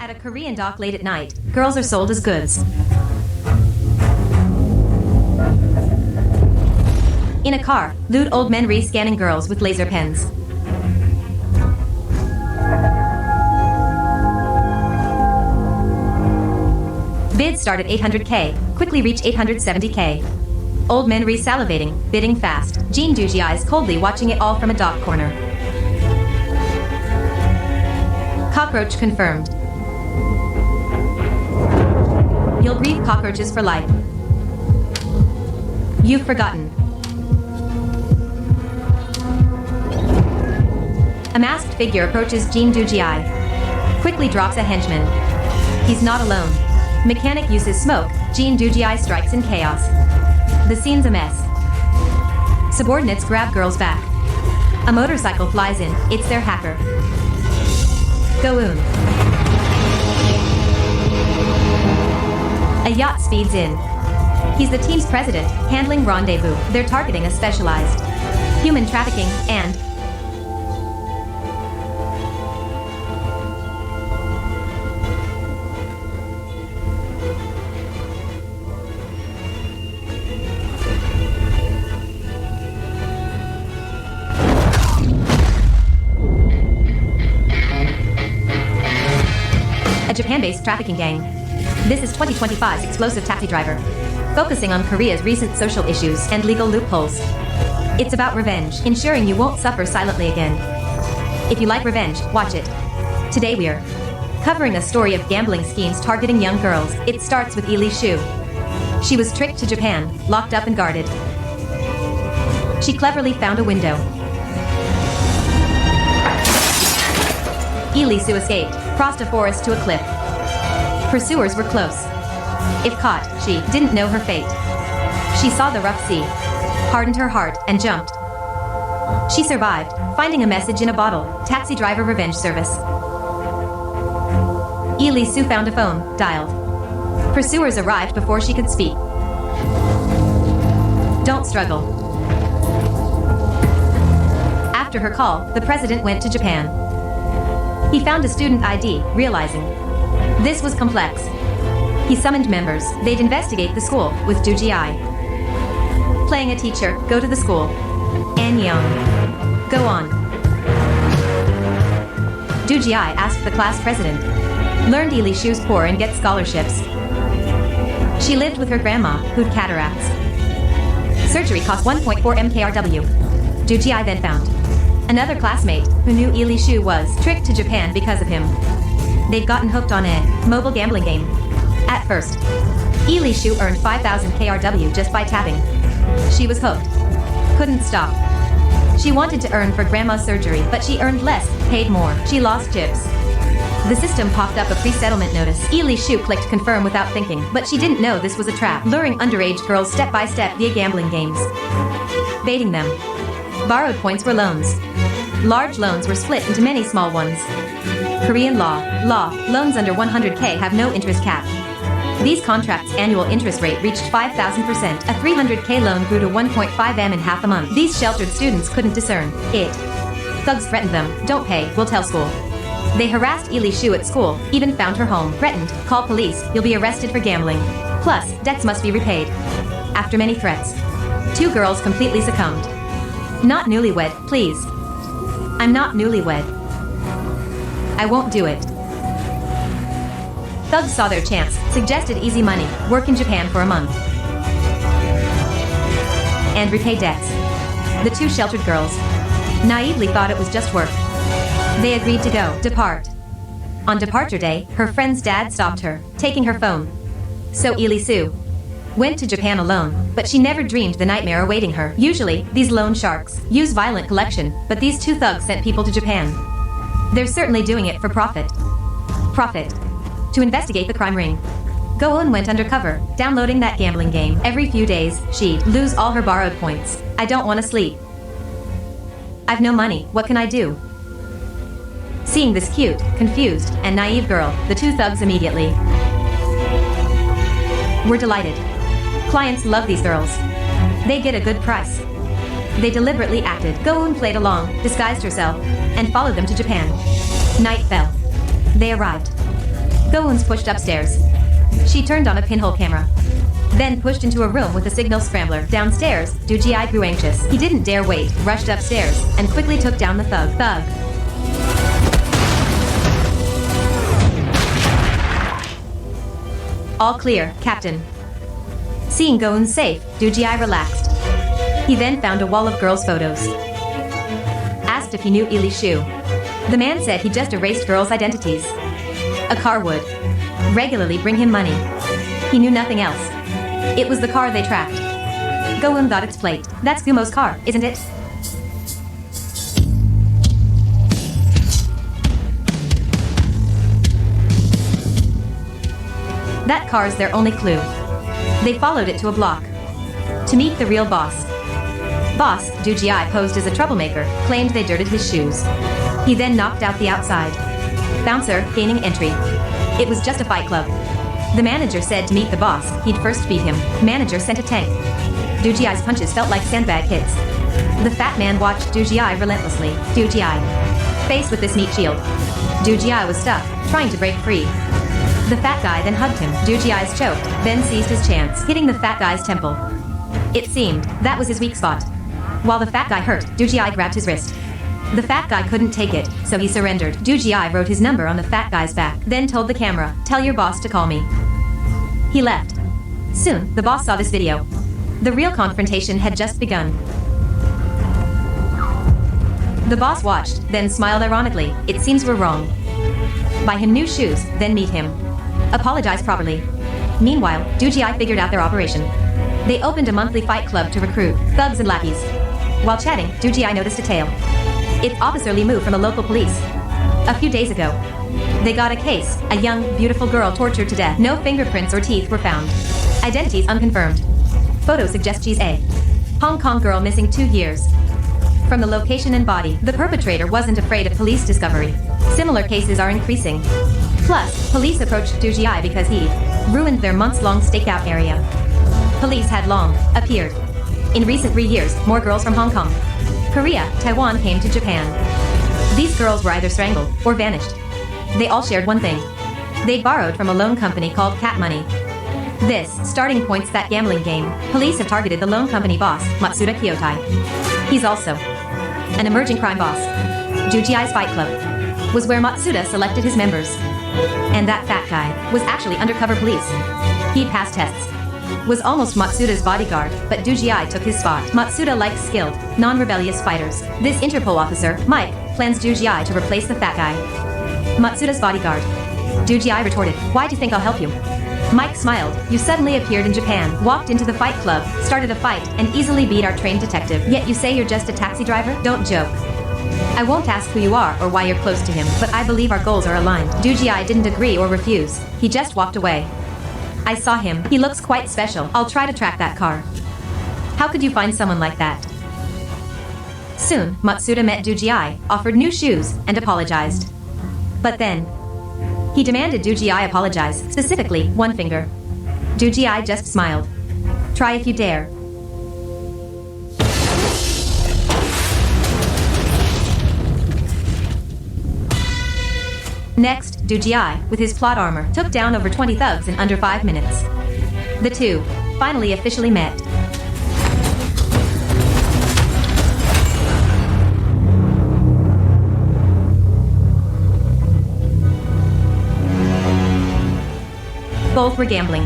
At a Korean dock late at night, girls are sold as goods. In a car, lewd old men re-scanning girls with laser pens. Bids start at 800K, quickly reach 870K. Old men re-salivating, bidding fast. Jin Dooji eyes coldly watching it all from a dock corner. Cockroach confirmed. You'll breathe cockroaches for life. You've forgotten. A masked figure approaches Jin Dooji. Quickly drops a henchman. He's not alone. Mechanic uses smoke. Jin Dooji strikes in chaos. The scene's a mess. Subordinates grab girls back. A motorcycle flies in. It's their hacker. Go-eun. A yacht speeds in. He's the team's president, handling rendezvous. They're targeting a specialized human trafficking and a Japan-based trafficking gang. This is 2025's explosive taxi driver, focusing on Korea's recent social issues and legal loopholes. It's about revenge, ensuring you won't suffer silently again. If you like revenge, watch it. Today we're covering a story of gambling schemes targeting young girls. It starts with Lee Je-hoon. She was tricked to Japan, locked up and guarded. She cleverly found a window. Eui-sung escaped, crossed a forest to a cliff. Pursuers were close. If caught, she didn't know her fate. She saw the rough sea, hardened her heart, and jumped. She survived, finding a message in a bottle. Taxi driver revenge service. Eui-sung found a phone, dialed. Pursuers arrived before she could speak. Don't struggle. After her call, the president went to Japan. He found a student ID, realizing this was complex. He summoned members. They'd investigate the school with Dooji. Playing a teacher, go to the school. Annyeong. Go on. Dooji asked the class president. Learned Eui-sung's poor and get scholarships. She lived with her grandma, who'd cataracts. Surgery cost 1.4 mkrw. Dooji then found another classmate who knew Eui-sung was tricked to Japan because of him. They'd gotten hooked on a mobile gambling game. At first, Eui-sung earned 5,000 krw just by tapping. She was hooked. Couldn't stop. She wanted to earn for grandma's surgery, but she earned less, paid more. She lost chips. The system popped up a pre-settlement notice. Eui-sung clicked confirm without thinking, but she didn't know this was a trap, luring underage girls step by step via gambling games. Baiting them. Borrowed points were loans. Large loans were split into many small ones. Korean law, loans under 100K have no interest cap. These contracts' annual interest rate reached 5,000%. A 300K loan grew to 1.5M in half a month. These sheltered students couldn't discern it. Thugs threatened them, don't pay, we'll tell school. They harassed Eui-sung at school, even found her home. Threatened, call police, you'll be arrested for gambling. Plus, debts must be repaid. After many threats, 2 girls completely succumbed. Not newlywed, please. I'm not newlywed. I won't do it. Thugs saw their chance, suggested easy money, work in Japan for a month, and repay debts. The 2 sheltered girls naively thought it was just work. They agreed to go, depart. On departure day, her friend's dad stopped her, taking her phone. So Eui-sung went to Japan alone, but she never dreamed the nightmare awaiting her. Usually, these loan sharks use violent collection, but these 2 thugs sent people to Japan. They're certainly doing it for profit. To investigate the crime ring. Go-eun went undercover, downloading that gambling game. Every few days, she'd lose all her borrowed points. I don't want to sleep. I've no money, what can I do? Seeing this cute, confused, and naive girl, the 2 thugs immediately were delighted. Clients love these girls. They get a good price. They deliberately acted. Go-eun played along, disguised herself, and followed them to Japan. Night fell. They arrived. Go-eun's pushed upstairs. She turned on a pinhole camera. Then pushed into a room with a signal scrambler. Downstairs, Do Ji grew anxious. He didn't dare wait, rushed upstairs, and quickly took down the thug. All clear, Captain. Seeing Go-eun safe, Do Ji relaxed. He then found a wall of girls' photos. Asked if he knew Lee Je-hoon. The man said he just erased girls' identities. A car would regularly bring him money. He knew nothing else. It was the car they tracked. Go-eun got its plate. That's Gumo's car, isn't it? That car's their only clue. They followed it to a block. To meet the real boss. Boss, Do Ji posed as a troublemaker, claimed they dirted his shoes. He then knocked out the outside bouncer, gaining entry. It was just a fight club. The manager said to meet the boss, he'd first beat him. Manager sent a tank. Do Ji's punches felt like sandbag hits. The fat man watched Do Ji relentlessly. Do Ji. Faced with this meat shield, Do Ji was stuck, trying to break free. The fat guy then hugged him. Do Ji's choked, then seized his chance, hitting the fat guy's temple. It seemed that was his weak spot. While the fat guy hurt, Do Ji grabbed his wrist. The fat guy couldn't take it, so he surrendered. Do Ji wrote his number on the fat guy's back, then told the camera, "Tell your boss to call me." He left. Soon, the boss saw this video. The real confrontation had just begun. The boss watched, then smiled ironically. It seems we're wrong. Buy him new shoes, then meet him. Apologize properly. Meanwhile, Do Ji figured out their operation. They opened a monthly fight club to recruit thugs and lackeys. While chatting, Do Ji noticed a tale. It's Officer Lee moved from the local police. A few days ago, they got a case, a young, beautiful girl tortured to death. No fingerprints or teeth were found. Identities unconfirmed. Photo suggests she's a Hong Kong girl missing 2 years. From the location and body, the perpetrator wasn't afraid of police discovery. Similar cases are increasing. Plus, police approached Do Ji because he ruined their months-long stakeout area. Police had long appeared. In recent 3 years, more girls from Hong Kong, Korea, Taiwan came to Japan. These girls were either strangled or vanished. They all shared one thing. They borrowed from a loan company called Cat Money. This starting points that gambling game. Police have targeted the loan company boss, Matsuda Kyotai. He's also an emerging crime boss. Do Ji's Fight Club was where Matsuda selected his members. And that fat guy was actually undercover police. He passed tests. Was almost Matsuda's bodyguard, but Do Ji took his spot. Matsuda likes skilled, non-rebellious fighters. This Interpol officer, Mike, plans Do Ji to replace the fat guy. Matsuda's bodyguard. Do Ji retorted, "Why do you think I'll help you?" Mike smiled. "You suddenly appeared in Japan, walked into the fight club, started a fight, and easily beat our trained detective. Yet you say you're just a taxi driver? Don't joke. I won't ask who you are or why you're close to him, but I believe our goals are aligned." Do Ji didn't agree or refuse. He just walked away. "I saw him. He looks quite special. I'll try to track that car." How could you find someone like that? Soon, Matsuda met Do Ji, offered new shoes, and apologized. But then, he demanded Do Ji apologize, specifically, one finger. Do Ji just smiled. "Try if you dare." Next, Do Ji, with his plot armor, took down over 20 thugs in under 5 minutes. The two finally officially met. Both were gambling.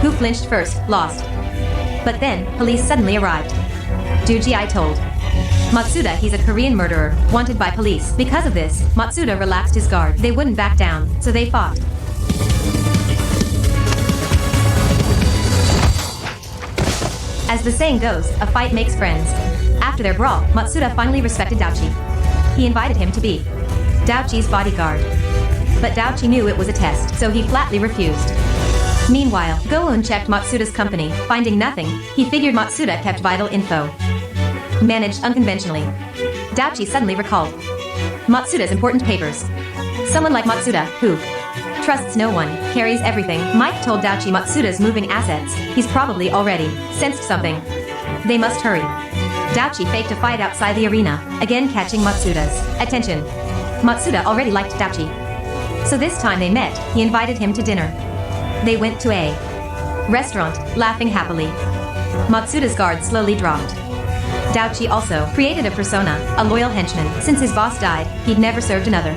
Who flinched first, lost. But then, police suddenly arrived. Do Ji told Matsuda he's a Korean murderer, wanted by police. Because of this, Matsuda relaxed his guard. They wouldn't back down, so they fought. As the saying goes, a fight makes friends. After their brawl, Matsuda finally respected Daochi. He invited him to be Daochi's bodyguard. But Daochi knew it was a test, so he flatly refused. Meanwhile, Go-eun checked Matsuda's company. Finding nothing, he figured Matsuda kept vital info. Managed unconventionally. Daochi suddenly recalled Matsuda's important papers. Someone like Matsuda, who trusts no one, carries everything. Mike told Daochi Matsuda's moving assets. He's probably already sensed something. They must hurry. Daochi faked a fight outside the arena, again catching Matsuda's attention. Matsuda already liked Daochi. So this time they met, he invited him to dinner. They went to a restaurant, laughing happily. Matsuda's guard slowly dropped. Daochi also created a persona, a loyal henchman. Since his boss died, he'd never served another.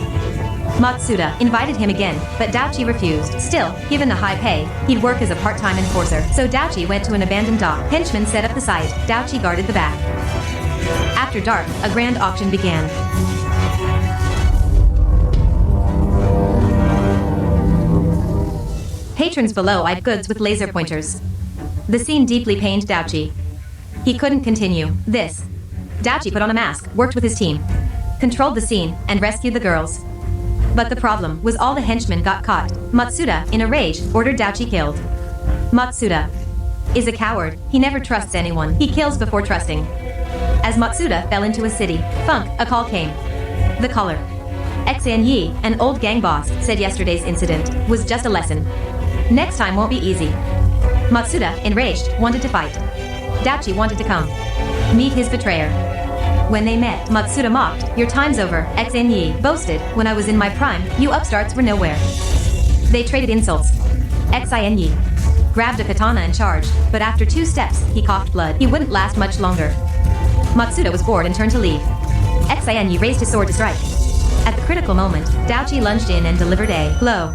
Matsuda invited him again, but Daochi refused. Still, given the high pay, he'd work as a part-time enforcer. So Daochi went to an abandoned dock. Henchmen set up the site. Daochi guarded the back. After dark, a grand auction began. Patrons below eyed goods with laser pointers. The scene deeply pained Daochi. He couldn't continue this. Daochi put on a mask, worked with his team, controlled the scene, and rescued the girls. But the problem was all the henchmen got caught. Matsuda, in a rage, ordered Daochi killed. Matsuda is a coward. He never trusts anyone. He kills before trusting. As Matsuda fell into a city, funk, a call came. The caller, Yi, an old gang boss, said yesterday's incident was just a lesson. Next time won't be easy. Matsuda, enraged, wanted to fight. Daochi wanted to come meet his betrayer. When they met, Matsuda mocked, "Your time's over." Yi boasted, "When I was in my prime, you upstarts were nowhere." They traded insults. Yi grabbed a katana and charged, but after 2 steps, he coughed blood. He wouldn't last much longer. Matsuda was bored and turned to leave. Yi raised his sword to strike. At the critical moment, Daochi lunged in and delivered a blow.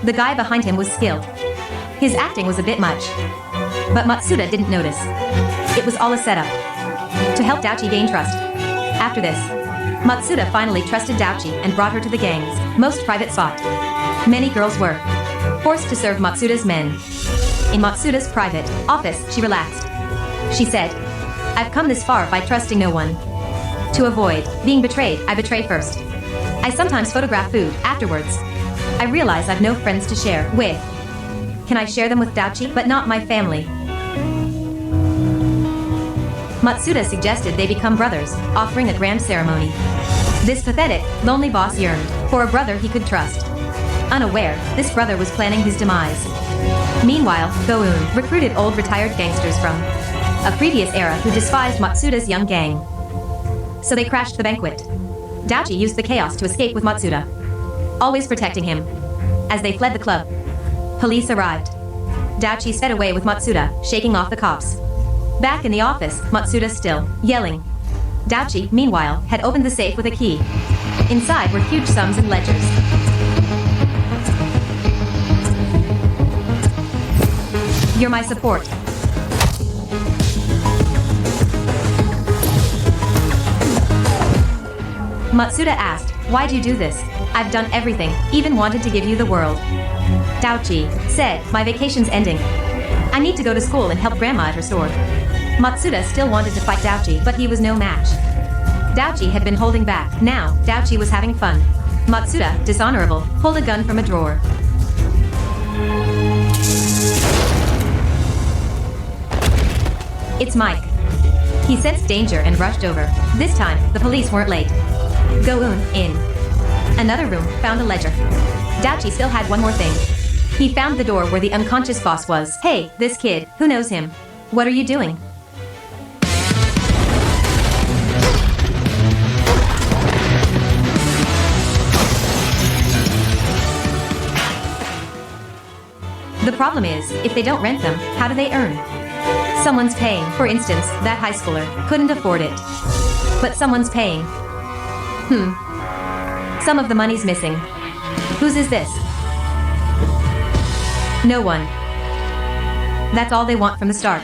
The guy behind him was skilled. His acting was a bit much. But Matsuda didn't notice. It was all a setup to help Daochi gain trust. After this, Matsuda finally trusted Daochi and brought her to the gang's most private spot. Many girls were forced to serve Matsuda's men. In Matsuda's private office, she relaxed. She said, "I've come this far by trusting no one. To avoid being betrayed, I betray first. I sometimes photograph food afterwards. I realize I've no friends to share with. Can I share them with Daochi, but not my family?" Matsuda suggested they become brothers, offering a grand ceremony. This pathetic, lonely boss yearned for a brother he could trust. Unaware, this brother was planning his demise. Meanwhile, Go-eun recruited old retired gangsters from a previous era who despised Matsuda's young gang. So they crashed the banquet. Daochi used the chaos to escape with Matsuda, always protecting him. As they fled the club, police arrived. Daochi sped away with Matsuda, shaking off the cops. Back in the office, Matsuda still yelling. Daochi, meanwhile, had opened the safe with a key. Inside were huge sums and ledgers. "You're my support." Matsuda asked, "Why'd you do this?" "I've done everything, even wanted to give you the world." Daochi said, "My vacation's ending. I need to go to school and help grandma at her store." Matsuda still wanted to fight Daochi, but he was no match. Daochi had been holding back. Now, Daochi was having fun. Matsuda, dishonorable, pulled a gun from a drawer. "It's Mike." He sensed danger and rushed over. This time, the police weren't late. Go-eun, in another room, found a ledger. Daochi still had one more thing. He found the door where the unconscious boss was. "Hey, this kid, who knows him? What are you doing?" The problem is, if they don't rent them, how do they earn? Someone's paying. For instance, that high schooler couldn't afford it. But someone's paying. Some of the money's missing. Whose is this? No one. That's all they want from the start.